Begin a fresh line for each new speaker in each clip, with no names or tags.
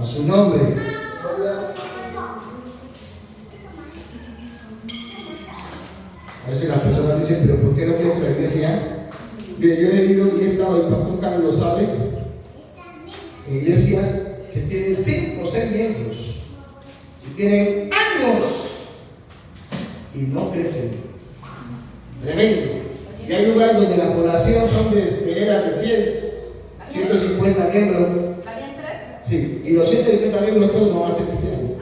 A su nombre. A veces las personas dicen, pero ¿por qué no quieres la iglesia? Mire, yo he ido y he estado, el pastor Carlos lo sabe, en iglesias que tienen 5 o 6 miembros y tienen años y no crecen. Tremendo. Y hay lugares donde la población son de heredas de 100, 150 miembros. Sí, y los 150 miembros todos no van a ser cristianos.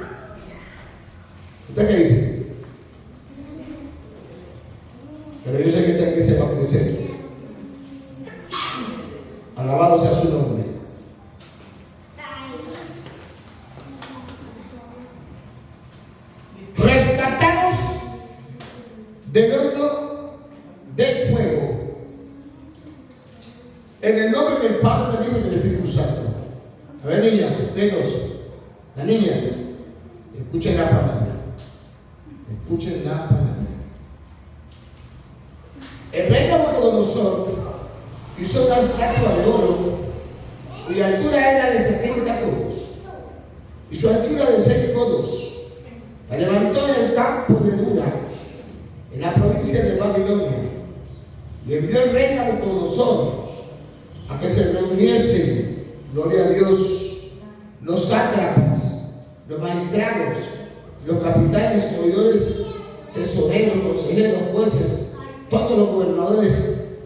¿Usted qué dice? Pero yo sé que esta iglesia va a crecer. Alabado sea su nombre. Rescatamos del horno del fuego. En el nombre del Padre, del Hijo y del Espíritu Santo. A ver, niñas, ustedes dos, las niñas, escuchen la palabra. Escuchen la palabra. El rey Nabucodonosor hizo una estatua de oro cuya altura era de 70 codos y su anchura de 6 codos. La levantó en el campo de Dura, en la provincia de Babilonia, y envió el rey Nabucodonosor a que se reuniesen, gloria a Dios, los sátrapas, los magistrados, los capitanes, oidores, tesoreros, consejeros, jueces, todos los gobernadores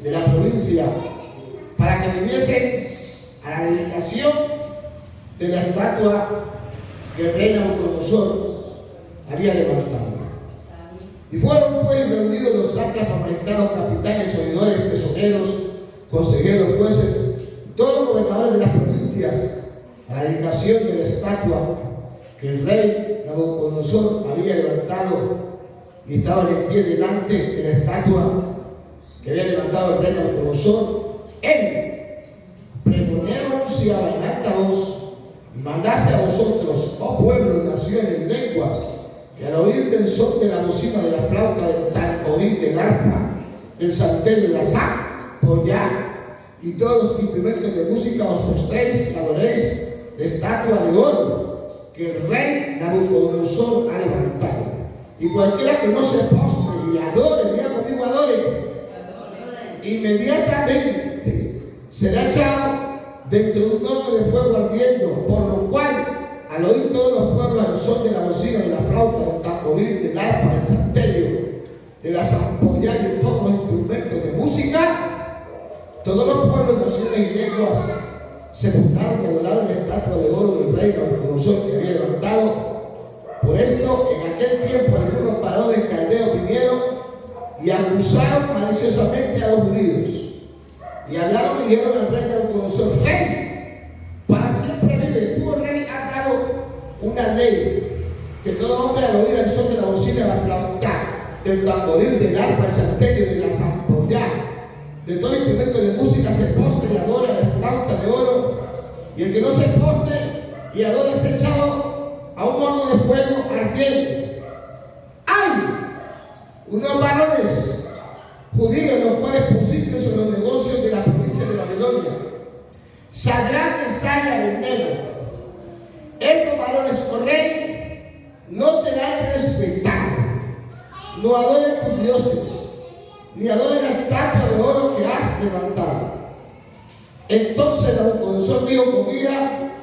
de la provincia, para que viniesen a la dedicación de la estatua que el rey Nabucodonosor había levantado. Y fueron pues reunidos los sátrapas, magistrados, capitanes, oidores, tesoreros, consejeros, jueces, todos los gobernadores de las provincias, a la dedicación de la estatua que el rey Nabucodonosor había levantado, y estaban en pie delante de la estatua que había levantado el rey Nabucodonosor. Él pregonero anunciaba en alta voz y mandase a vosotros, oh pueblos, naciones, lenguas, que al oír del son de la bocina, de la flauta, del tamboril, del arpa, del salterio, de la zampolla y todos los instrumentos de música os postréis y adoréis la estatua de oro que el rey Nabucodonosor ha levantado. Y cualquiera que no se postre y adore, diga conmigo, adore, inmediatamente será echado dentro de un horno de fuego ardiendo, por lo cual, al oír todos los pueblos el son de la bocina, de la flauta, del tamboril, del arpa, del salterio, de la zampolla y de todos los instrumentos de música, todos los pueblos, naciones y lenguas se postraron y adoraron la estatua de oro del rey Nabucodonosor que había levantado. Por esto, en aquel tiempo, algunos varones caldeos vinieron y acusaron maliciosamente a los judíos. Y hablaron y dijeron al rey Nabucodonosor: Rey, para siempre vive. Tú, rey, has dado una ley que todo hombre al oír el son de la bocina, de la flauta, del tamboril, del arpa, del salterio, de la zampolla, de todo instrumento de música, se postre y adora la estatua de oro. Y el que no se postre y adore es echado a un horno de fuego ardiente. Hay unos varones judíos los cuales pusiste sobre los negocios de la provincia de Babilonia, Sadrach, Mesach y Abednego. Estos varones, oh rey, no te han respetado, no adoren tus dioses, ni adoren la estatua de oro que has levantado. Entonces Nabucodonosor dijo con ira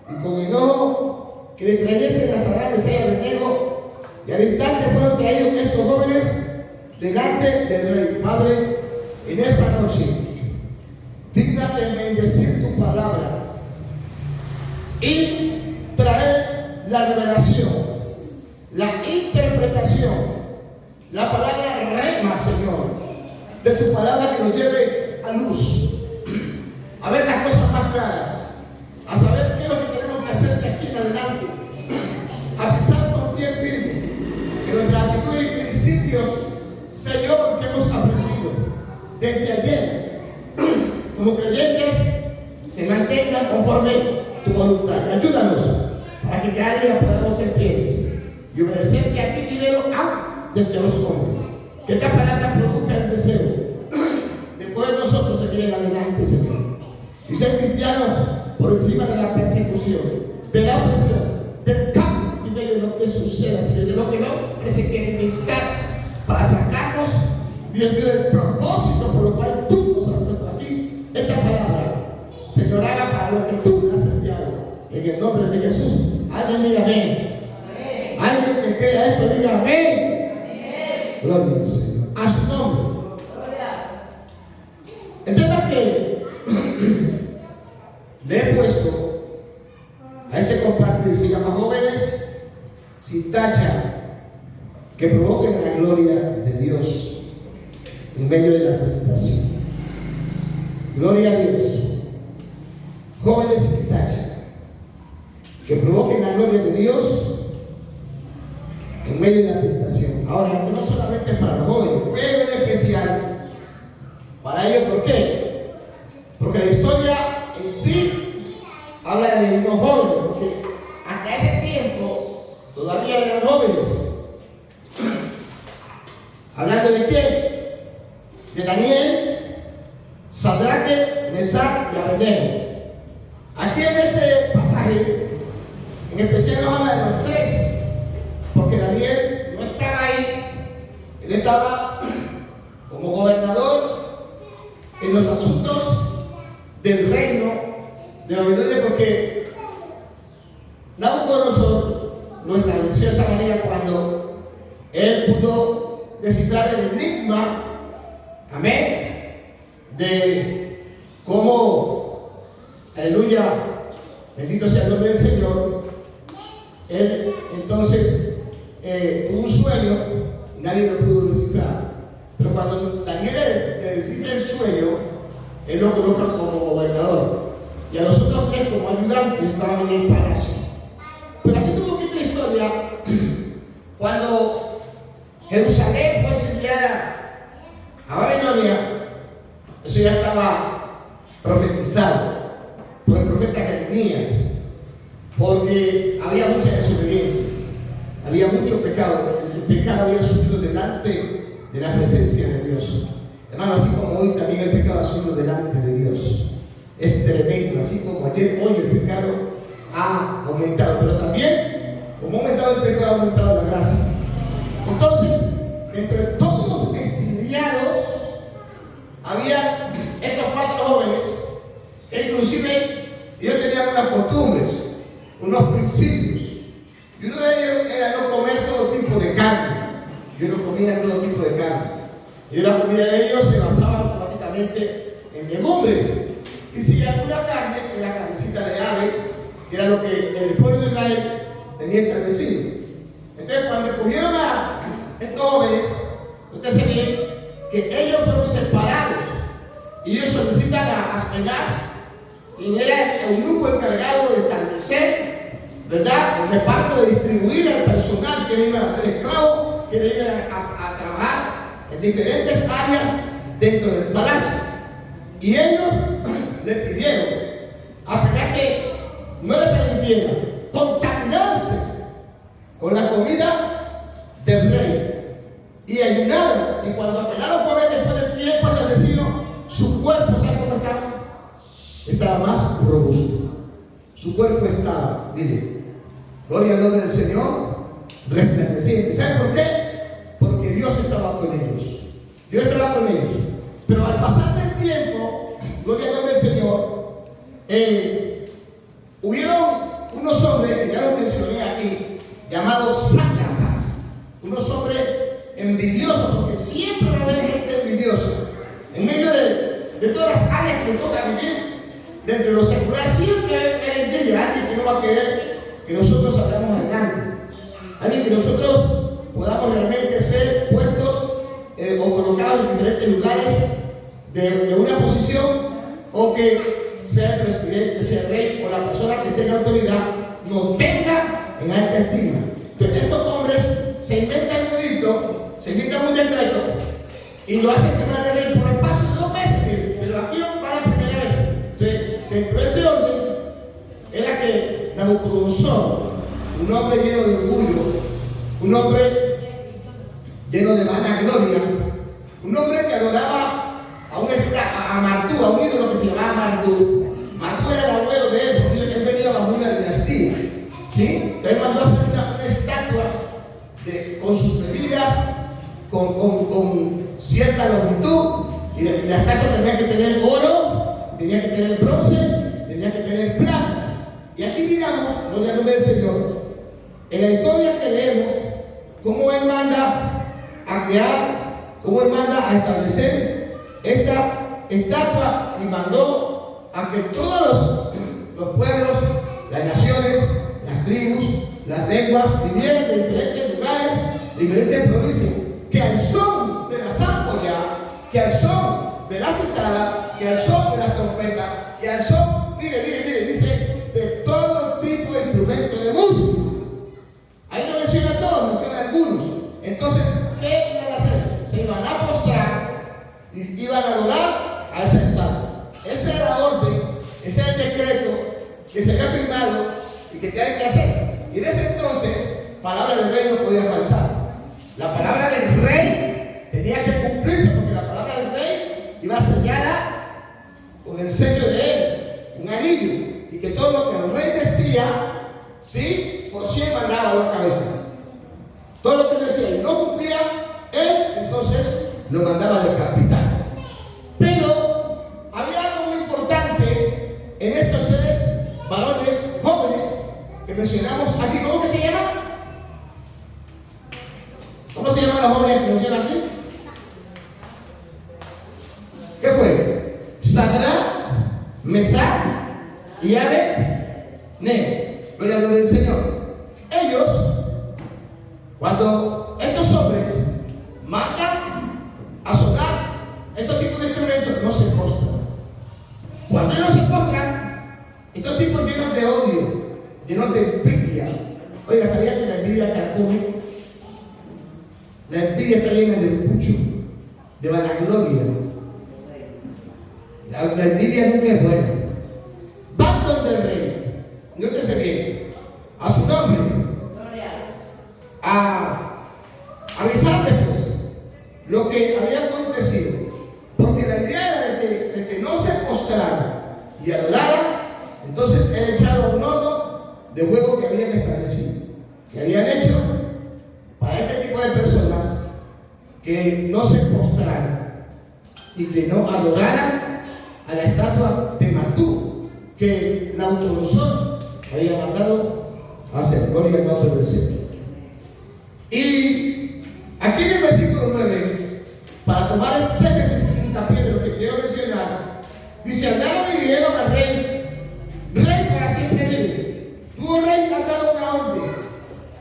y con enojo que le trayesen a Sadrach, Mesach y Abednego, y al instante fueron traídos estos jóvenes delante del rey. Padre, en esta noche, dígnate bendecir tu palabra y traer la revelación, la interpretación, la palabra rema, Señor, de tu palabra, que nos lleve a luz, a ver las cosas más claras, a saber qué es lo que tenemos que hacer de aquí en adelante, a pisar con pie firme, que nuestra actitud y principios, Señor, que hemos aprendido desde ayer, como creyentes, se mantengan conforme tu voluntad. Ayúdanos para que cada día podamos ser fieles y obedecerte a ti primero, desde los hombres. Que esta palabra produzca el deseo de poder nosotros seguir en adelante, Señor, y ser cristianos por por encima de la persecución, de la opresión, del cautiverio, de lo que suceda, Señor, de lo que no se quiere inventar para sacarnos, Dios mío, del propósito por lo cual tú nos has puesto aquí. Esta palabra, Señor, haga para lo que tú has enviado. En el nombre de Jesús, alguien diga amén. Amén. Alguien que crea esto diga amén. Amén. Gloria al Señor. A su nombre. Gloria. El tema que le he puesto a este compartir se llama jóvenes sin tacha que provoquen la gloria de Dios en medio de la tentación. Gloria a Dios. Jóvenes sin tacha que provoquen la gloria de Dios en medio de la tentación. Ahora, esto no solamente es para los jóvenes, pero en especial para ellos. ¿Por qué? Porque la historia en sí habla de unos jóvenes, porque hasta ese tiempo todavía eran jóvenes. ¿Hablando de quién? De Daniel, Sadraque, Mesach y Abednego. Aquí en este pasaje, en especial nos habla de los tres, porque Daniel no estaba ahí, él estaba como gobernador en los asuntos del reino de Babilonia, porque Nabucodonosor lo estableció de esa manera cuando él pudo descifrar el enigma, amén, de cómo, aleluya, bendito sea el nombre del Señor. Él entonces tuvo un sueño y nadie lo pudo descifrar. Pero cuando Daniel le descifra el sueño, él lo coloca como gobernador. Y a los otros tres como ayudantes estaban en el palacio. Pero así un poquito de historia, cuando Jerusalén fue enviada a Babilonia, eso ya estaba profetizado por el profeta Jeremías, porque había mucha desobediencia, había mucho pecado. El pecado había subido delante de la presencia de Dios. Hermano, así como hoy también el pecado ha subido delante de Dios. Es tremendo, así como ayer, hoy el pecado ha aumentado, pero también, como ha aumentado el pecado, ha aumentado la gracia. Entonces, entre todos los exiliados, había estos cuatro jóvenes, que inclusive ellos tenían unas costumbres, unos principios, y uno de ellos era no comer todo tipo de carne. Ellos no comían todo tipo de carne, y la comida de ellos se basaba automáticamente en legumbres, y si alguna carne, era carnecita de ave, que era lo que el pueblo de Israel tenía establecido. Entonces, cuando escogieron a estos jóvenes, ustedes se ven que ellos fueron separados, y ellos solicitan a Aspenaz, quien era el eunuco encargado de establecer, ¿verdad?, el reparto, de distribuir al personal que iban a ser esclavos, que iban a trabajar en diferentes áreas dentro del palacio. Y ellos le pidieron a Aspenaz que no le permitieran contaminarse con la comida del rey, y ayunaron. Y cuando Aspenaz fue a ver después del tiempo establecido, su cuerpo, ¿sabe cómo estaba? Estaba más robusto. Su cuerpo estaba, mire, gloria al nombre del Señor, resplandeciente. ¿Saben por qué? Porque Dios estaba con ellos. Dios estaba con ellos. Pero al pasar del tiempo, gloria al nombre del Señor, hubieron unos hombres, que ya los mencioné aquí, llamados sátrapas, unos hombres envidiosos, porque siempre va a haber gente envidiosa. En medio de todas las áreas que nos toca vivir, dentro de lo secular, siempre va a haber envidia, alguien que no va a querer que nosotros salgamos adelante, alguien que nosotros podamos realmente ser puestos o colocados en diferentes lugares de una posición, o que sea el presidente, sea el rey o la persona que tenga autoridad nos tenga en alta estima. Entonces estos hombres se inventan un edicto, se inventan un decreto y lo hacen firmar de rey por espacio de 2 meses, pero aquí van a primera vez. Entonces, dentro de este orden era que Nabucodonosor, un hombre lleno de orgullo, un hombre lleno de vanagloria, un hombre que adoraba a Marduk, a un ídolo que se llamaba Marduk. Marduk era el abuelo de él, bajo una dinastía. ¿Sí? Él mandó a hacer una estatua con sus medidas, con cierta longitud, y la estatua tenía que tener oro, tenía que tener bronce, tenía que tener plata. Y aquí miramos, gloria al nombre del Señor, en la historia que leemos, cómo Él manda a crear, cómo Él manda a establecer esta estatua, y mandó a que todos los pueblos, las naciones, las tribus, las lenguas vinieran de diferentes lugares, de diferentes provincias, que al son de la zampolla, que al son de la citada, que al son de la trompeta, que al son, mire, dice, de todo tipo de instrumentos de música. Ahí no menciona todos, menciona algunos. Entonces, ¿qué iban a hacer? Se iban a postrar y iban a adorar a esa estatua. Esa era la orden, ese era el decreto que se había firmado y que tenían que hacer. Y en ese entonces, palabra del rey no podía faltar. La palabra del rey tenía que cumplirse, porque la palabra del rey iba sellada con el sello de él, un anillo, y que todo lo que el rey decía, ¿sí?, por 100 mandaba a la cabeza. Todo lo que él decía y no cumplía, él entonces lo mandaba a decapitar. Pero había algo muy importante en estos tres varones jóvenes que mencionamos aquí. ¿Cómo que se llama? ¿Cómo se llaman los jóvenes que mencionan aquí? ¿Qué fue? Sadrach, Mesach y Abed-nego. Gloria al nombre del Señor. Ellos, cuando estos hombres mandan a sonar estos tipos de instrumentos, no se postran. Cuando ellos se postran, estos tipos llenos de odio, llenos de envidia. Oiga, ¿sabía que la envidia carcome? La envidia está llena de orgullo, de vanagloria. La envidia nunca es buena. Van donde el rey, nótese bien, a su nombre, a avisarles pues lo que había acontecido, porque la idea era de que no se postrara y adorara. Entonces él echaba un horno de huevo que habían establecido, que habían hecho para este tipo de personas, que no se postraran y que no adoraran a la estatua de Marduk que Nabucodonosor había mandado a hacer. Gloria al nombre del Señor. Y aquí en el versículo 9, para tomar ese hincapié de lo que quiero mencionar, dice: hablaron y dijeron al rey para siempre vive. Tú, oh rey, has dado una orden,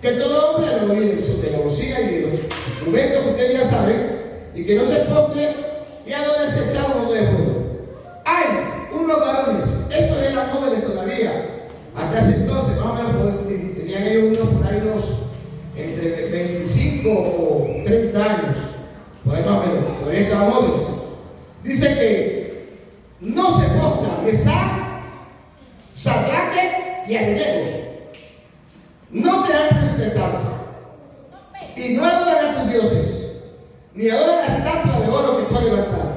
que todo hombre al oír sobre la bocina y los instrumentos que ustedes ya saben, y que no se postre y adore ese chavo de fuego. Hay unos varones, estos eran jóvenes todavía, hasta ese entonces, más o menos tenían ellos unos entre 25 o 30 años, por ahí más o menos, todavía estaban jóvenes. Dice que no se postran Mesach, Sadrach y Abed-nego. No te han respetado y no adoran a tus dioses, ni adoran la estatua de oro que tú has levantado.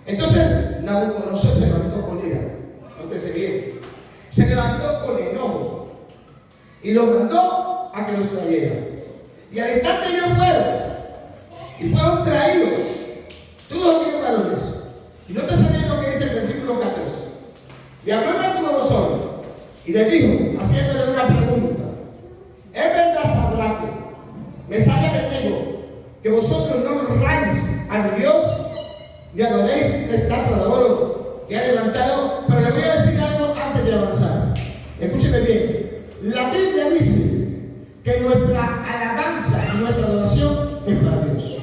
Entonces Nabucodonosor se levantó con ira. Nótese bien, se levantó con enojo y los mandó a que los trajeran. Y al instante ellos fueron traídos todos aquellos varones. Y nótese bien lo que dice el versículo 14. Y habló Nabucodonosor y les dijo, haciéndole una pregunta: ¿es verdad, Sadrach, Mesach y Abed-nego, que vosotros no honráis a mi Dios y adoréis la estatua de oro que ha levantado? Pero le voy a decir algo antes de avanzar. Escúcheme bien. La Biblia dice que nuestra alabanza y nuestra adoración es para Dios.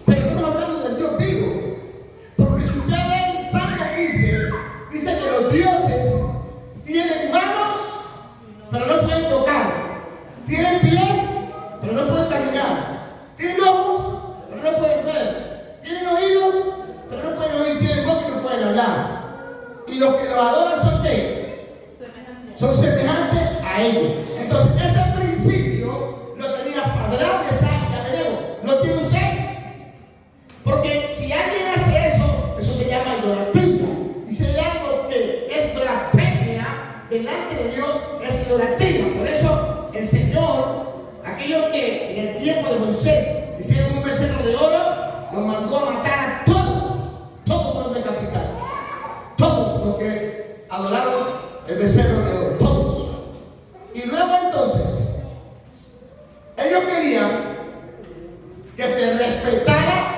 Pero estamos hablando del Dios vivo. Porque si usted lee en Salmo 15, dice que los dioses tienen manos, pero no pueden tocar. Tienen pies, pero no pueden caminar. Tienen ojos, pero no pueden ver. Tienen oídos, pero no pueden oír. Tienen boca y no pueden hablar. Y los que los adoran son ¿qué? Son semejantes a ellos. Entonces, ese principio lo tenía Sadrach, Mesach y Abed-nego. ¿Lo tiene usted? Porque si alguien hace eso, eso se llama idolatría. Y si hay algo que es blasfemia delante es idolatría. Por eso el Señor, aquellos que en el tiempo de Moisés hicieron un becerro de oro, los mandó a matar a todos. Todos fueron decapitados. Todos los que adoraron el becerro de oro. Todos. Y luego entonces, ellos querían que se respetara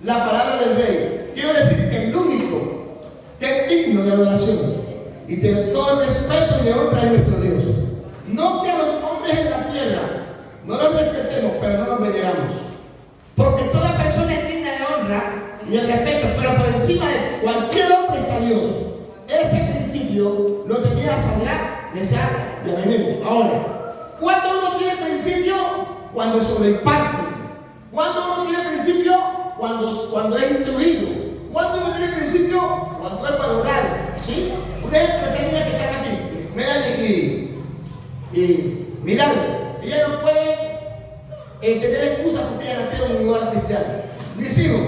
la palabra del rey. Quiero decir que el único que es digno de adoración y de todo el respeto y de honra es nuestro Dios. No que a los hombres en la tierra no los respetemos, pero no los veneramos. Porque toda persona es digna de honra y de respeto, pero por encima de cualquier hombre está Dios. Ese principio lo tenía Sadrach, Mesach y Abednego. Ahora, ¿cuándo uno tiene principio? Cuando sobreparte. ¿Cuándo uno tiene principio? Cuando es instruido. ¿Cuándo uno tiene principio? Cuando es valorado. ¿Sí? Un ejemplo que tenía que estar aquí. Melanie y Milagro. Ella no puede tener excusa porque ella nació en un lugar cristiano. Mis hijos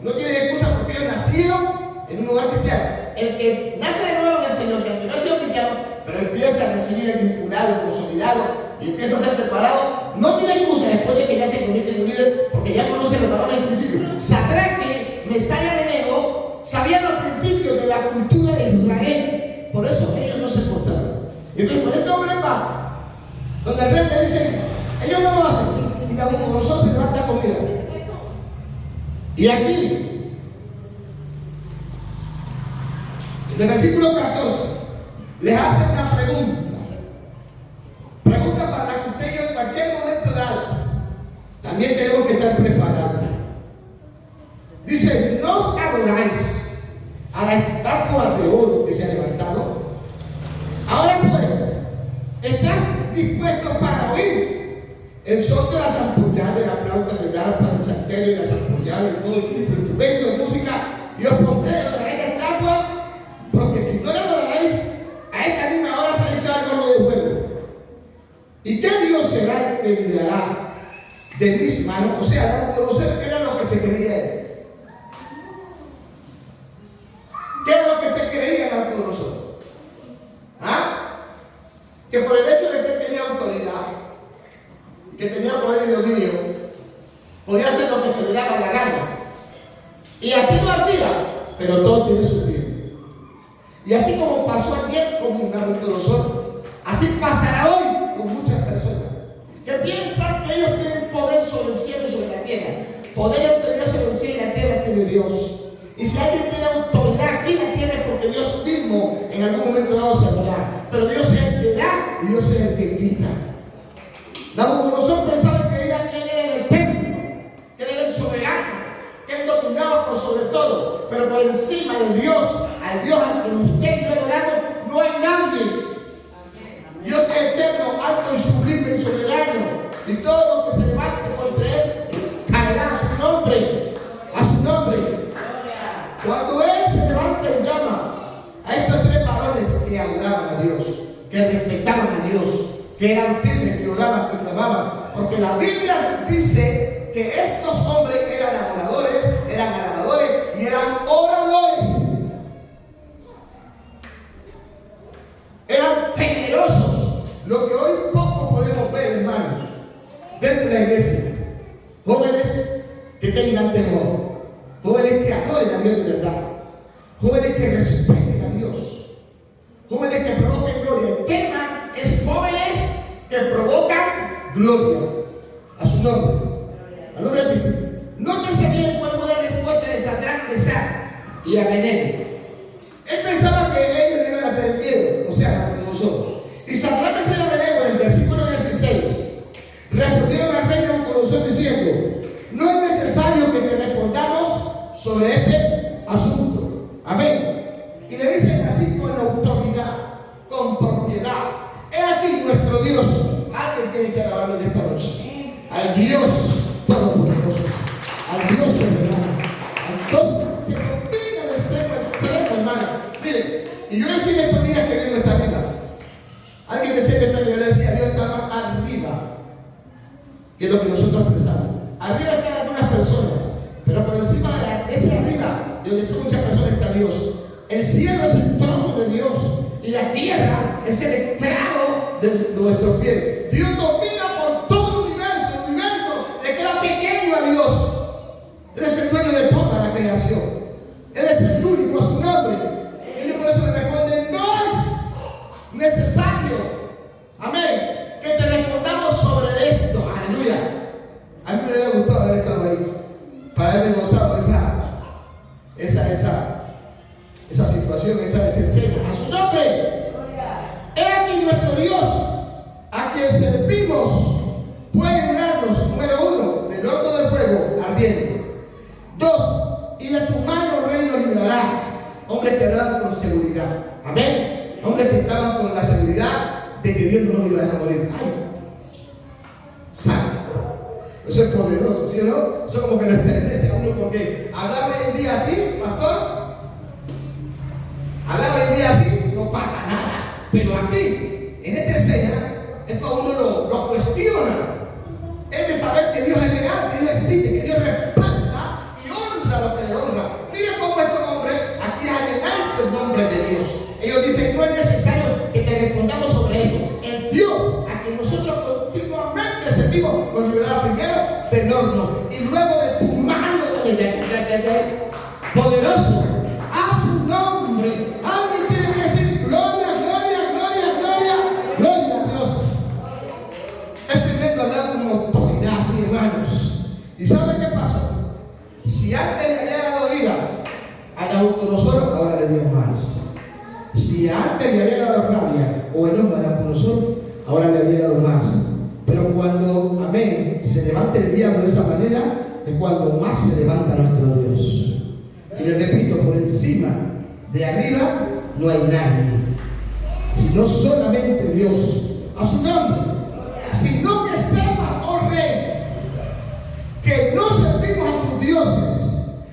no tienen excusa porque ellos nacieron en un lugar cristiano. El que nace de nuevo en el Señor, que aunque no ha sido cristiano, pero empieza a recibir el discipulado, el consolidado y empieza a ser preparado, no tiene excusa después de que ya se convierte en un líder, porque ya conoce los valores del principio. Sadrach, Mesach y Abednego sabían los principios de la cultura de Israel, por eso ellos no se postraron. Y entonces, cuando este hombre va, donde el rey le dice, ellos no lo hacen, y Nabucodonosor se levanta a comer. Y aquí, en el versículo 14, les hace una pregunta. Pregunta para la que usted y yo en cualquier momento dado también tenemos que estar preparados. Dice, ¿nos adoráis a la estatua de oro que se ha levantado? Ahora pues, ¿estás dispuesto para oír el son de las ampollas, de la flauta, del arpa, del salterio y las ampollas, de todo tipo de instrumentos de música? Y os pondré a adorar la estatua, porque si no la adoraréis, a esta misma hora se echará el horno de fuego. ¿Y qué Dios será el que librará de mis manos? O sea, no conocer qué era lo que se creía él. ¿Qué era lo que se creía en Nabucodonosor? ¿Ah? Que por el hecho de que él tenía autoridad y que tenía poder y dominio, podía hacer lo que se le daba la gana. Y así lo hacía, pero todo tiene su tiempo. Y así como pasó ayer con Nabucodonosor, así pasará hoy con muchas personas que piensan que ellos tienen poder sobre el cielo y sobre la tierra. Poder y autoridad sobre el cielo y la tierra tiene Dios. Y si alguien tiene autoridad aquí en la tierra es porque Dios mismo en algún momento dado se lo da. Pero Dios es el que da y Dios es el que quita. Nabucodonosor pensaba que ella era el eterno, que era el soberano, que él dominaba por sobre todo. Pero por encima de Dios, al Dios al que usted y yo adoramos, no hay nadie. Dios es eterno, alto y sublime y soberano. Y todo lo que se levante contra él caerá a su nombre. A su nombre. Cuando él se levanta y llama a estos tres varones que adoraban a Dios, que respetaban a Dios, que eran firmes, que oraban, que clamaban, porque la Biblia dice que estos hombres eran adoradores, eran alabadores y eran oradores. Eran temerosos, lo que hoy poco podemos ver, hermanos, dentro de la iglesia. Jóvenes que tengan temor, jóvenes que adoren a Dios de verdad, jóvenes que respeten a Dios, jóvenes que provoquen gloria. El tema es jóvenes que provocan gloria a su nombre, al nombre de Cristo. Nótese bien cuál fue la respuesta de Sadrach, Mesach y Abednego. Él pensaba que ellos iban a tener miedo, o sea, Nabucodonosor. Y Sadrach, Mesach y Abednego en el versículo 16 respondieron al rey Nabucodonosor diciendo: no es necesario que te respondamos sobre este asunto. Amén. Y le dicen así con autoridad, con propiedad: he aquí nuestro Dios. Alguien tiene que alabarlo de esta noche. Al Dios todopoderoso, al Dios soberano, al Dios que domina de extremo a extremo, hermano. Mire, y yo decía estos días que Dios no está arriba. Alguien decía que le decía: Dios está más arriba que lo que nosotros pensamos. Arriba están algunas personas, pero por encima de ese arriba, de donde están muchas personas, está Dios. El cielo es el trono de Dios y la tierra es el estrado nuestros pies. Dios domina por todo el universo le queda pequeño a Dios. Él es el dueño de toda la creación. Él es el único a su nombre. Y por eso le responde, no es necesario, amén, que te respondamos sobre esto. Aleluya. A mí me hubiera gustado haber estado ahí, para haberme gozado de esa situación, esa escena. A su nombre. He aquí nuestro Dios, a quien servimos, puede librarnos, número 1, del horno del fuego ardiente. 2, y de tu mano, rey, nos librará. Hombres que hablaban con seguridad. Amén. Hombres que estaban con la seguridad de que Dios no los iba a dejar morir. ¡Ay! Santo. Eso es poderoso, ¿sí o no? Eso como que lo estremece a uno, porque hablar hoy en día así, pastor, hablar hoy en día así, no pasa nada. Pero aquí, en esta escena, es cuando uno lo cuestiona. Es de saber que Dios es legal, que Dios existe, que Dios respalda y honra a los que le honran. Miren cómo estos hombres aquí hay en alto el nombre de Dios. Ellos dicen, no es necesario que te respondamos sobre esto. El Dios a quien nosotros continuamente servimos nos librará primero del horno y luego de tu mano poderoso. A su nombre. Alguien tiene que decir gloria, gloria, gloria, gloria, gloria a Dios. Es tremendo hablar con autoridad, así, hermanos. ¿Y saben qué pasó? Si antes le había dado ira a Nabucodonosor, ahora le dio más. Si antes le había dado rabia o enojo a Nabucodonosor, ahora le había dado más. Pero cuando, amén, se levanta el diablo de esa manera, es cuando más se levanta nuestro Dios. Y le repito, por encima de arriba no hay nadie, sino solamente Dios. A su nombre. Sino que sepa, oh rey, que no servimos a tus dioses,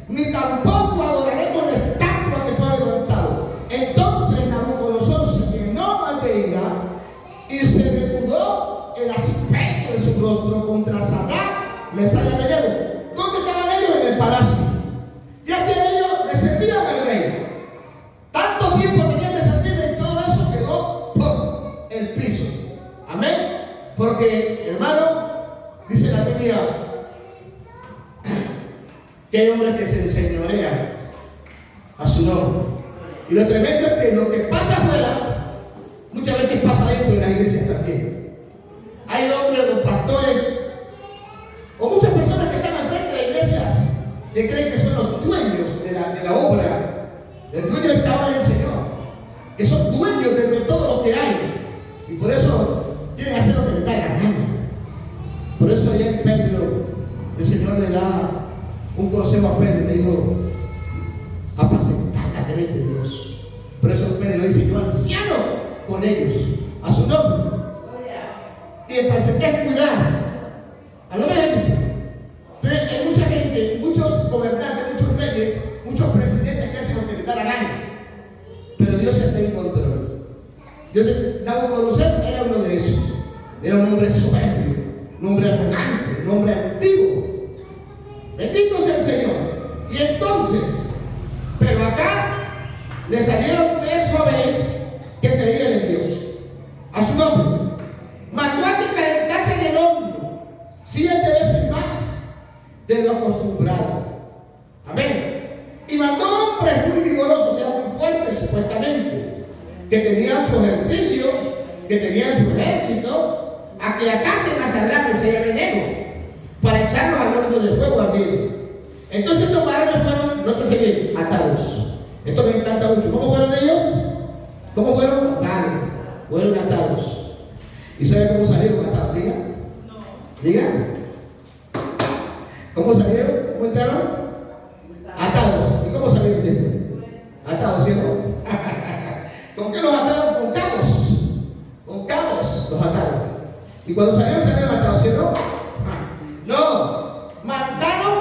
ni tampoco adoraremos la estatua que tú has levantado. Entonces Nabucodonosor se llenó más de ira y se demudó el aspecto de su rostro contra Sadrach, Mesach y Abednego. ¿Dónde estaban ellos? En el palacio. ¿Qué hacían ellos? Le servían al rey. Tanto tiempo tenían de servirle y todo eso quedó por el piso. Amén. Porque, hermano, dice la Biblia que hay hombres que se enseñorean a su nombre. Y lo tremendo es que lo que pasa afuera muchas veces pasa dentro de las iglesias también. Hay hombres o pastores o muchas personas que están al frente de iglesias que creen que son los dueños de la obra. El dueño de esta obra es el Señor, que son dueños de todo lo que hay, y por eso quieren hacer lo que les da la gana. Por eso allá en Pedro el Señor le da un consejo a Pedro, le dijo: apacentar la grey de Dios. Por eso Pedro le dice: yo anciano con ellos, a su nombre, y apacentar, cuidar al nombre de Cristo. Entonces hay mucha gente, muchos gobernantes, muchos reyes, muchos presidentes que hacen lo que les da la gana, pero Dios está en control. Nabucodonosor era uno de esos. Era un hombre soberbio, un hombre arrogante, un hombre antiguo. Bendito sea el Señor. Y entonces, pero acá le salieron 3 jóvenes que creían en Dios. A su nombre. Mandó a que calentasen el horno 7 veces más de lo acostumbrado. Amén. Y mandó hombres muy vigorosos, o sea, muy fuertes supuestamente, que tenían su ejercicio, que tenían su ejército, a que atasen a Sadrach, Mesach y Abednego para echarlos al horno de fuego ardiente. Entonces estos varones fueron, nótese bien, atados. Esto me encanta mucho. ¿Cómo fueron ellos? ¿Cómo fueron? Atados. Fueron atados. ¿Y saben cómo salieron atados? Digan. Digan. ¿Cómo salieron? ¿Cómo entraron? Atados. ¿Y cómo salieron después? Atados, ¿sí o no? ¿Con qué los ataron? Con cabos. Con cabos los ataron. Y cuando salieron atados, ¿sí o no? No. Mandaron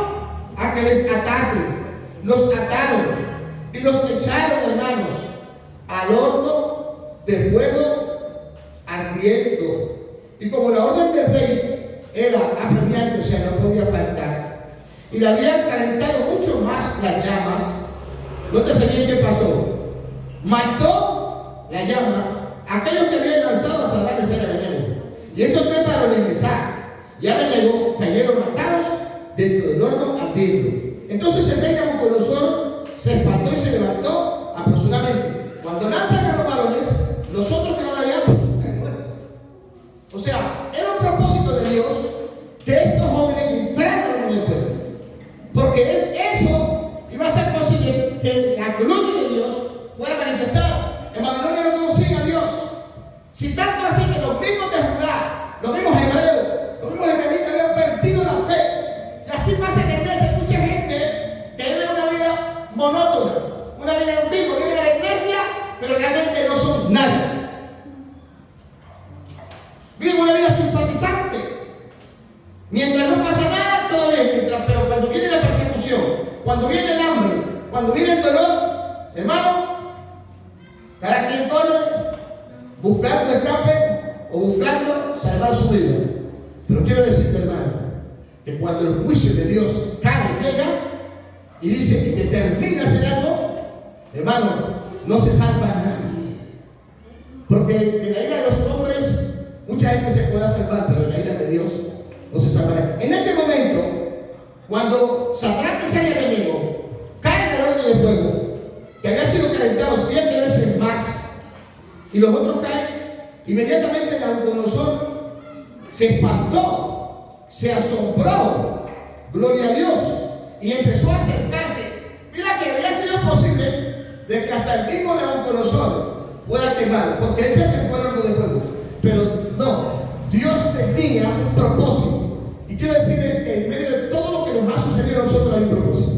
a que les atasen. Los ataron y los echaron, hermanos, al horno de fuego ardiendo. Y como la orden del rey era apremiante, o sea, no podía faltar, y le habían calentado mucho más las llamas, nótese bien qué pasó. Mató la llama a aquellos que habían lanzado a Sadrach, Mesach y Abednego. Y estos 3 varones, Mesac y Abednego, cayeron atados dentro del horno ardiendo. Entonces el rey Nabucodonosor se espantó y se levantó apresuradamente. Cuando lanzan a los varones, los otros que no habían están muertos. O sea, era un propósito de Dios que estos jóvenes entraran en el pueblo. Porque eso iba a ser posible que la gloria de Dios fuera manifestada. En Babilonia no conocían a Dios. Si tanto así que los mismos de Judá, los mismos hebreos, los mismos israelitas habían perdido la fe. Y así pasa en la iglesia. Mucha gente que vive una vida monótona, una vida ambigua, viene a la iglesia, pero realmente no son nada. Viven una vida simpatizante. Mientras no pasa nada, todo bien. Pero cuando viene la persecución, cuando viene el hambre, cuando viene el dolor, hermano, cada quien corre buscando escape o buscando salvar su vida. Pero quiero decirte, hermano, que cuando el juicio de Dios cae, llega y dice que determina hacer algo, hermano, no se salva nadie. Porque de la ira de los hombres mucha gente se pueda salvar, pero en la ira de Dios no se salvará. En este momento, cuando Sadrac, Mesach y Abednego caen al horno de fuego, que había sido calentado 7 veces más, y los otros caen, inmediatamente Nabucodonosor se espantó, se asombró, gloria a Dios, y empezó a acercarse. Mira que había sido posible de que hasta el mismo Nabucodonosor fuera quemado, porque él se acercó al horno de fuego. Pero no, Dios tenía un propósito. Y quiero decirles que en medio de todo lo que nos ha sucedido a nosotros hay un propósito.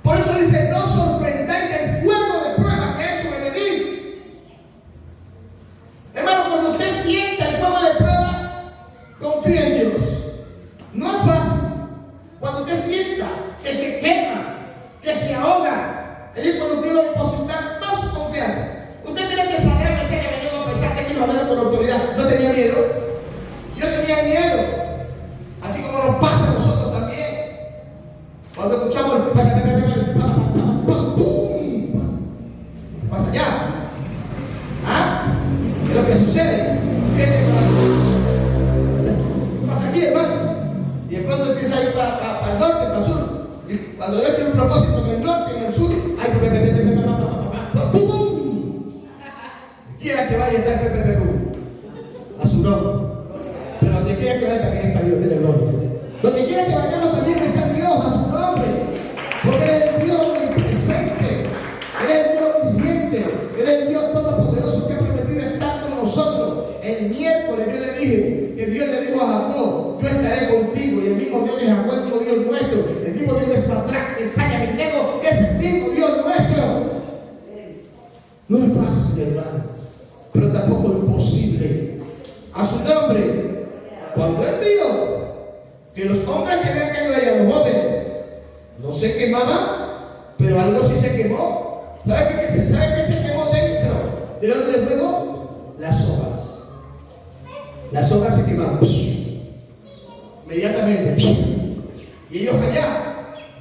Por eso dice, no sorprendáis del fuego de prueba que es sobre venir. Hermano, cuando usted sienta el fuego de prueba, confía en Dios. No es fácil. Cuando usted sienta que se quema, que se ahoga, ahí es cuando usted va a depositar toda su confianza. ¿Usted cree que Sadrac, Mesach y Abednego pensaste que iba a hablar con autoridad? ¿No tenía miedo? Yo tenía miedo. Así como nos pasa a nosotros también. Cuando escuchamos el ¡pum! Pasa allá. ¿Ah? ¿Qué es lo que sucede? ¿Qué pasa aquí, hermano? Y de pronto empieza a ir para el norte, para el sur. Y cuando Dios tiene un propósito en el norte y en el sur, hay ¡pum! Quiera que vaya a estar a su nombre. Pero donde quiera que vaya también está Dios de la gloria. Donde quiera que vayamos también está Dios a su nombre. Porque eres el Dios omnipresente, eres el Dios omnisciente, eres el Dios todopoderoso que ha prometido estar con nosotros. El miércoles yo le dije que Dios le dijo a Jacob, yo estaré contigo. Y el mismo Dios de Jacob, el mismo Dios nuestro, el mismo Dios de Sadrac, Mesach y Abednego, es el mismo Dios nuestro. No es fácil, hermano, pero tampoco es imposible. A su nombre, cuando él dijo que los hombres que habían caído allá, los jóvenes, no se quemaban, pero algo sí se quemó. ¿Sabe qué se quemó dentro del horno de fuego? Las hojas. Las hojas se quemaban inmediatamente. Y ellos allá,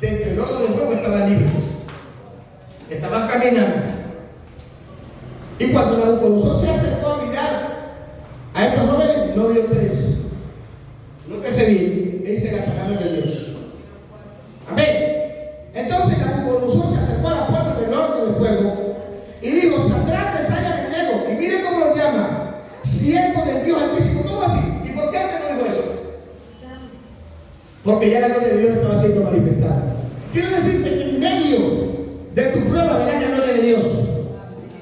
dentro del horno de fuego, estaban libres. Estaban caminando. Y cuando Nabucodonosor se acercó a mirar a estos jóvenes, no vio 3. Lo que se vio, dice la palabra de Dios. Amén. Entonces Nabucodonosor se acercó a la puerta del horno de fuego y dijo, Sadrac, Mesach y Abednego. Y mire cómo lo llama, siervo del Dios Altísimo. ¿Cómo así? ¿Y por qué antes no dijo eso? Porque ya la gloria de Dios estaba siendo manifestada. Quiero decirte que en medio de tu prueba verás la gloria de Dios.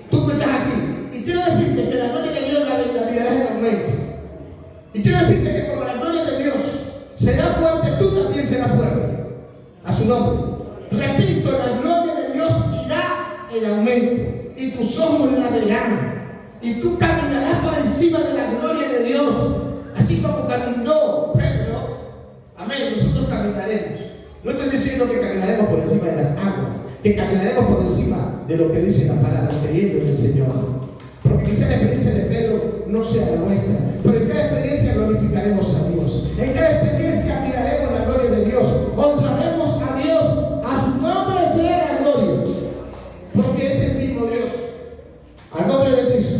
Tú que estás aquí. Y quiero decirte que la gloria de Dios la mirarás en aumento. Y quiero decirte que como la gloria de Dios será fuerte, tú también serás fuerte. A su nombre. Repito, la gloria de Dios irá en aumento. Y tus ojos la verán. Y tú caminarás por encima de la gloria de Dios. Así como caminó Pedro. Amén. Nosotros caminaremos. No estoy diciendo que caminaremos por encima de las aguas, que caminaremos por encima de lo que dice la palabra, creyendo en el Señor. Porque quizá la experiencia de Pedro no sea la nuestra, pero en cada experiencia glorificaremos a Dios. En cada experiencia miraremos la gloria de Dios, honraremos a Dios, a su nombre sea la gloria, porque es el mismo Dios. Al nombre de Cristo.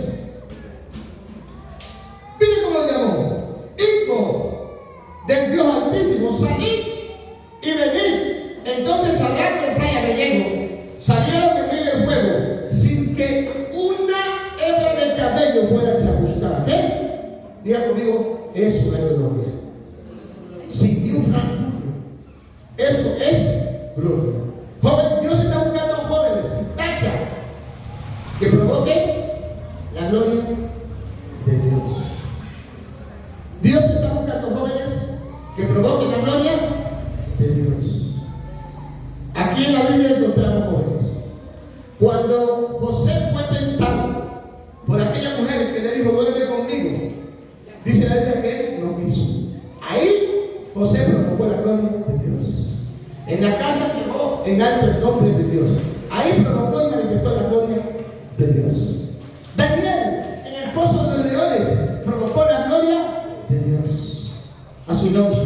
cabello fuera chamuscada. ¿Qué? Diga conmigo, eso es gloria. Sin ni un ramo. Eso es gloria. Joven, Dios está buscando jóvenes sin tacha que provoquen la gloria de Dios. Dios está buscando jóvenes que provoquen la gloria de Dios. Aquí en la Biblia encontramos jóvenes. Cuando José fue tentado por aquella mujer que le dijo, duerme conmigo, dice la Biblia que él no quiso. Ahí José provocó la gloria de Dios. En la casa quedó en alto el nombre de Dios. Ahí provocó y manifestó la gloria de Dios. Daniel, en el pozo de los leones, provocó la gloria de Dios a su nombre.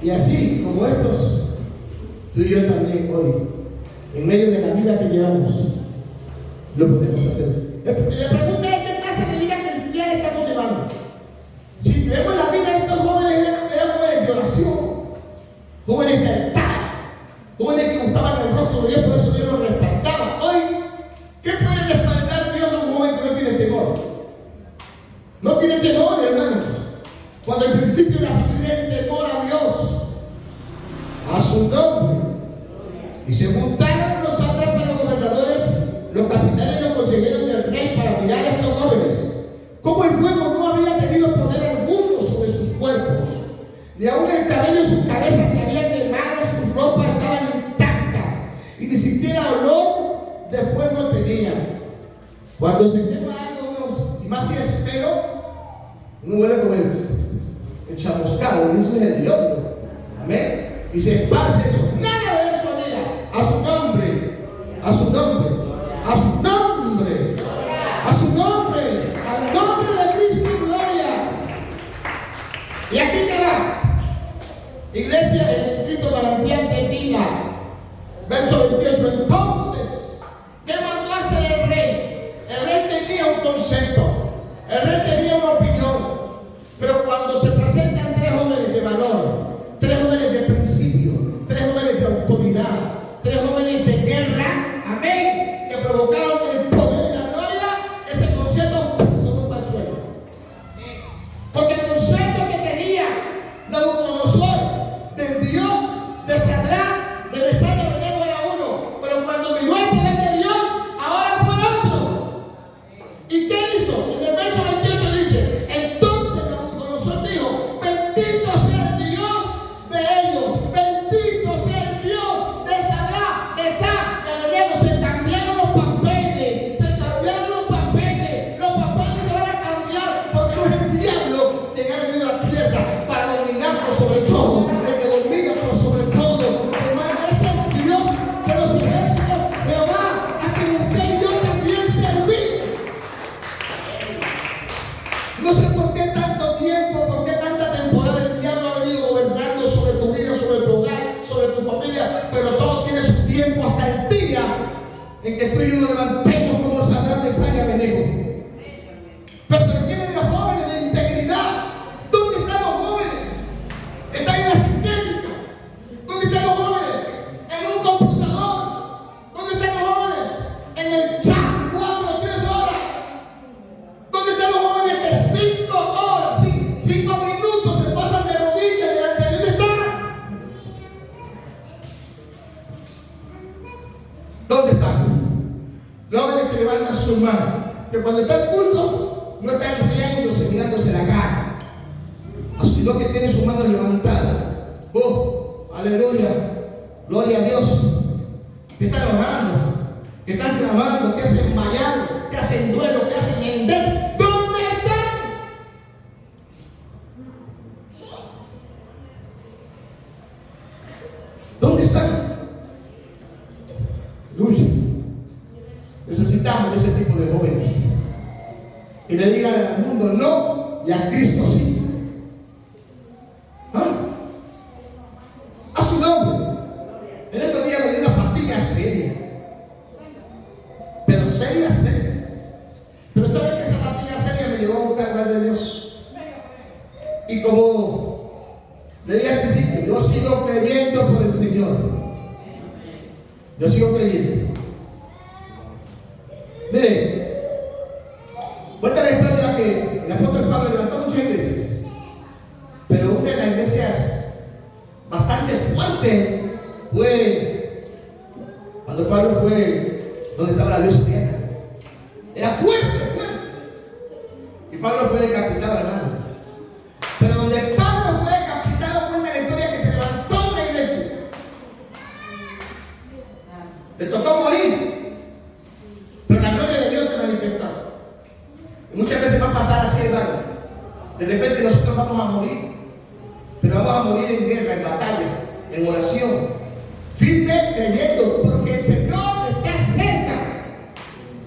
Y así como estos, tú y yo también hoy, en medio de la vida que llevamos, lo podemos hacer. La pregunta es: ¿qué clase de vida cristiana estamos llevando? Si vemos la vida de estos jóvenes, eran jóvenes de oración, jóvenes de altar, jóvenes que buscaban el rostro de Dios, por eso Dios los respaldaba. Hoy, ¿qué puede respaldar Dios a un joven que no tiene temor? No tiene temor, hermanos. Cuando al principio de la sabiduría es temor a Dios, a su nombre. Y se juntaron los sátrapas, los gobernadores, los capitanes y los consejeros del rey para mirar a estos jóvenes. Como el fuego no había tenido poder alguno sobre sus cuerpos, ni aún el cabello de sus cabezas se había quemado, sus ropas estaban intactas, y ni siquiera olor de fuego tenían. Cuando se quema algo, y más si es pelo, uno huele como el chamuscado, y eso es el diablo. Amén. Y se esparce eso. Nada de eso había. A su nombre, a su nombre, a su nombre, a su nombre, al nombre de Cristo, gloria. Y aquí te va. Iglesia de Jesucristo, manantial de vida. Verso 28. Entonces, ¿qué mandó a hacer el rey? El rey tenía un concepto, el rey tenía una opinión. Pero cuando se presentan tres jóvenes de valor, tres jóvenes de principio, tres jóvenes de autoridad, tres jóvenes de guerra, amén, que provocaron el poder y la gloria, ese concepto se tumba al suelo. Porque el concepto que tenía Nabucodonosor del Dios de Sadrach, de Mesach y Abednego era uno, pero cuando vino el poder de Dios, ahora fue otro. ¿Y qué hizo? En el verso 28 dice: entonces Nabucodonosor dijo, bendito sea el Dios de ellos, bendito sea el Dios de Sadrach, Mesach y Abednego. Se cambiaron los papeles, se cambiaron los papeles. Los papeles se van a cambiar porque no es el diablo que ha venido a la tierra para dominar por sobre todo, el que domina por sobre todo. Hermano, es el Dios de los ejércitos, Jehová, a quien usted y yo también servimos. No sé por qué tanto tiempo, por qué tanta temporada el diablo ha venido gobernando sobre tu vida, sobre tu hogar, sobre tu familia, pero todo tiene su tiempo hasta el día en que tú y yo nos levantemos como Sadrach, Mesach y Abednego. Pero se requieren los jóvenes de integridad. ¿Dónde están los jóvenes? Están en la sintética. ¿Dónde están los jóvenes? En un computador. ¿Dónde están los jóvenes? En el chat 4 o 3 horas. ¿Dónde están los jóvenes que 5 horas, 5 minutos se pasan de rodillas delante de Dios? ¿Dónde están? Los jóvenes que levantan su mano, que cuando está el culto no están riéndose, mirándose la cara, sino que tienen su mano levantada. Oh, aleluya, gloria a Dios. Que están orando, que están clamando, que hacen mayado, que hacen duelo, que hacen endez. ¿Dónde están? ¿Dónde están? Aleluya. Necesitamos de ese tipo de jóvenes que le digan al mundo no y a Cristo sí. ¿Ah? A su nombre. El otro día me dio una fatiga seria, pero seria. Pero ¿saben que esa fatiga seria me llevó a buscar más de Dios? Y como le dije al principio, yo sigo creyendo por el Señor. Yo sigo creyendo. Mire, voy a sabe que el apóstol Pablo levantó muchas iglesias, pero una de las iglesias bastante fuertes fue cuando Pablo fue donde estaba la diosa Diana. Era fuerte, fuerte. Y Pablo fue decapitado, hermano. Pero donde Pablo fue decapitado, cuenta la historia que se levantó una iglesia. Le tocó morir, pero la gloria de Dios se manifestó. Y muchas veces va a pasar así, hermano. De repente nosotros vamos a morir, pero vamos a morir en guerra, en batalla, en oración, firme creyendo, porque el Señor está cerca.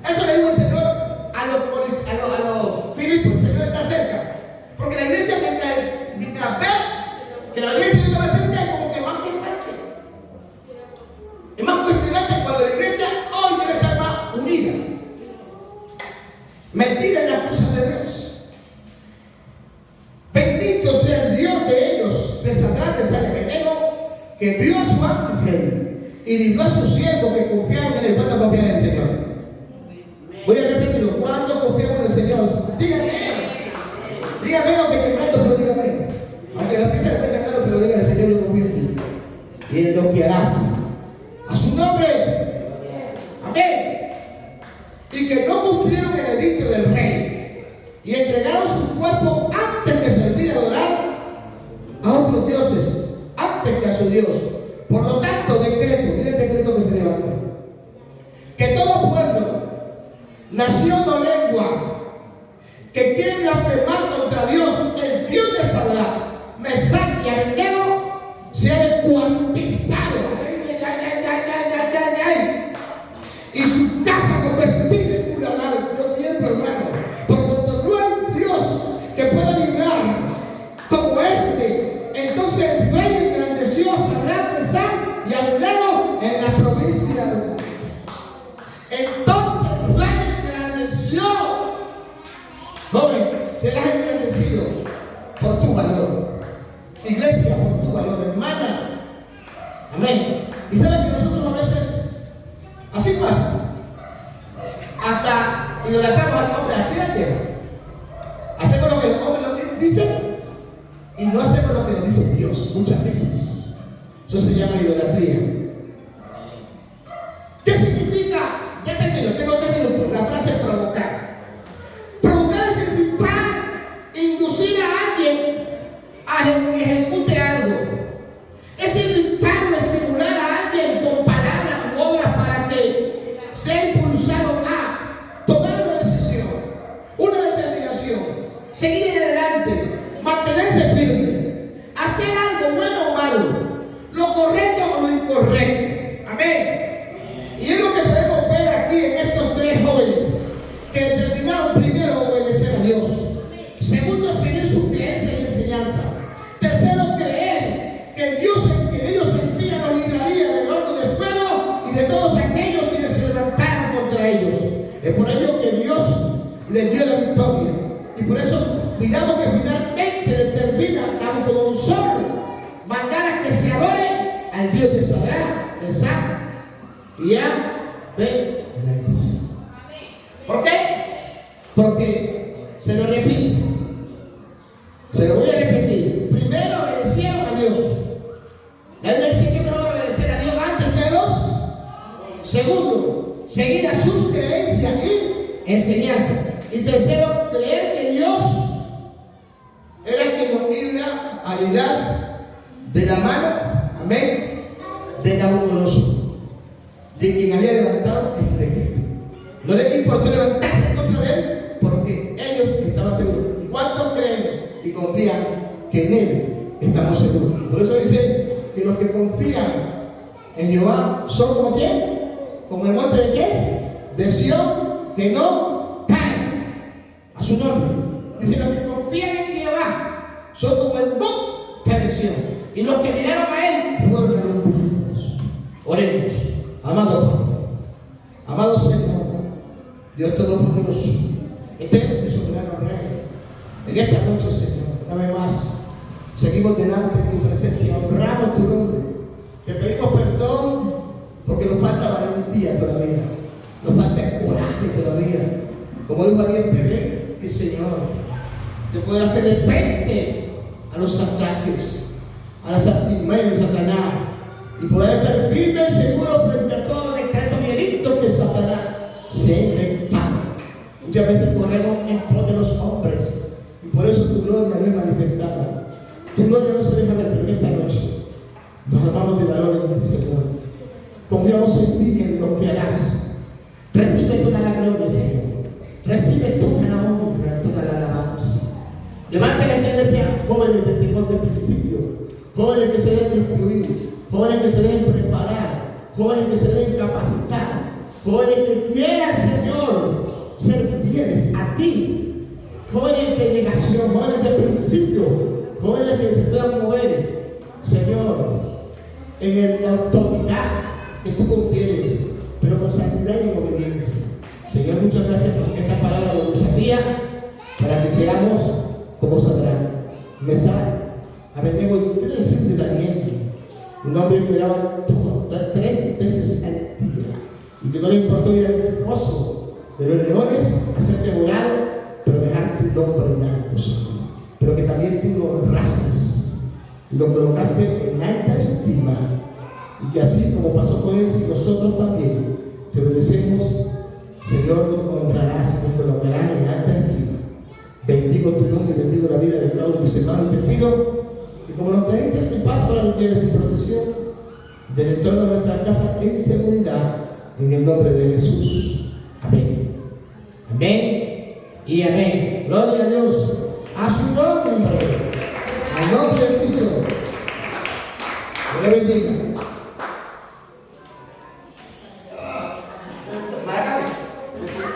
Eso le dijo el Señor a los Filipos: el Señor está cerca. Porque la iglesia, mientras ve que la iglesia está más cerca, es como que va a acercarse. Es más cuestionante cuando la iglesia hoy debe estar más unida, metida en las cosas de Dios. Bendito sea el Dios de ellos, de Sadrach, de Abednego, que envió a su ángel y libró a sus siervos que confiaron en él. ¿Cuántos confían en el Señor? Voy a repetirlo. ¿Cuántos confiamos en el Señor? Dígame. Dígame, aunque temblando, pero dígame. Aunque la pieza esté temblando, pero dígale: Señor, yo confío en ti y en lo que harás. A su nombre. Amén. Y que no cumplieron el edicto del rey y entregaron su cuerpo antes de servir y adorar a otros dioses, antes que a su Dios. Por lo tanto, decreto, mire el decreto que se levanta: que todo pueblo, nación o lengua que quieren blasfemar contra Dios, el Dios de Sadrach, Mesach y Abednego, sea descuartizado y su casa convertida en un lagar. Yo tiempo, hermano, por cuanto no hay Dios que pueda librar como este. Entonces el rey engrandeció a Sadrach, Mesach y Abednego en la provincia de Babilonia. Entonces el rey engrandeció. Joven, serás engrandecido por tu valor. Iglesia, por tu valor, hermana. Amén. Y saben que nosotros a veces, así pasa, hasta idolatramos al hombre aquí en la tierra. Hacemos lo que los hombres nos dicen y no hacemos lo que nos dice Dios muchas veces. Eso se llama idolatría. ¿Qué significa? Ya termino, tengo 3 minutos. La frase provocar. Provocar es incitar, inducir a alguien a que ejecute algo. Es irritar o estimular a alguien con palabras u obras para que sea impulsado a tomar una decisión, una determinación, seguir en adelante, mantenerse firme, hacer algo bueno o malo, lo correcto o lo incorrecto. Amén. Y es lo que podemos ver aquí en estos 3 jóvenes que determinaron primero obedecer a Dios, segundo seguir sus creencias y enseñanza, tercero creer que el Dios en que ellos sentían los libraría del horno del fuego y de todos aquellos quienes se levantaron contra ellos. Es por ello que Dios les dio la victoria, y por eso miramos que finalmente determina a Nabucodonosor mandar a que se adore al Dios de Sadrach, Mesach y Abednego. ¿Por qué? Porque, se lo repito, se lo voy a repetir. Primero obedecieron a Dios. La Biblia dice que es mejor obedecer a Dios antes que a los. Segundo, seguir a sus creencias y enseñanza. Y tercero, creer que Dios era quien nos iba a librar de la mano, amén, de Nabucodonosor, de quien había levantado el decreto. No les importó levantarse contra él porque ellos estaban seguros. ¿Y cuántos creen y confían que en él estamos seguros? Por eso dice que los que confían en Jehová son como quién, como el monte de qué, de Sión, que no cae. A su nombre. Dice: los que confían en Jehová son como el monte de Sión, y los que miraron a él fueron renombrados. Oremos. Amado Señor, Dios Todopoderoso, eterno y soberano Rey, en esta noche, Señor, una vez más, seguimos delante de tu presencia, honramos tu nombre, te pedimos perdón porque nos falta valentía todavía, nos falta coraje todavía. Como dijo Ariel Perret, fuerte, Señor, de poder hacerle frente a los ataques, a las artimañas de Satanás, y poder estar firme y seguro frente a todos los decretos y edictos que Satanás se ha inventado. Muchas veces corremos en pos de los hombres, y por eso tu gloria no es manifestada. Tu gloria no se deja ver, pero esta noche nos armamos de valor en ti, Señor. Confiamos en ti, en lo que harás. Recibe toda la gloria, Señor. Recibe toda la honra, toda la alabanza. Levanta la iglesia, jóvenes de temor del principio, jóvenes que se deben instruir, jóvenes que se deben preparar, jóvenes que se deben capacitar, jóvenes que quieran, Señor, ser fieles a ti, jóvenes de negación, jóvenes de principio, jóvenes que se puedan mover, Señor, en la autoridad que tú confieres, pero con santidad y en obediencia. Señor, muchas gracias porque esta palabra nos desafía para que seamos como Sadrach, Mesach, Abednego. Ustedes dicen de Daniel, un hombre que oraba 3 veces al día y que no le importó ir al foso de los leones a ser devorado, pero dejar tu nombre en alto, Señor. Pero que también tú lo honraste y lo colocaste en alta estima, y que así como pasó con él, si nosotros también te obedecemos, Señor, nos honrarás, nos colocarás en alta estima. Bendigo tu nombre y bendigo la vida de cada uno de mis hermanos. Te pido que como nos trajiste en paz, para nos lleves en protección del entorno de nuestra casa en seguridad, en el nombre de Jesús. Amén. Amén y amén. Gloria a Dios. A su nombre. Al nombre de Cristo. Que le bendiga.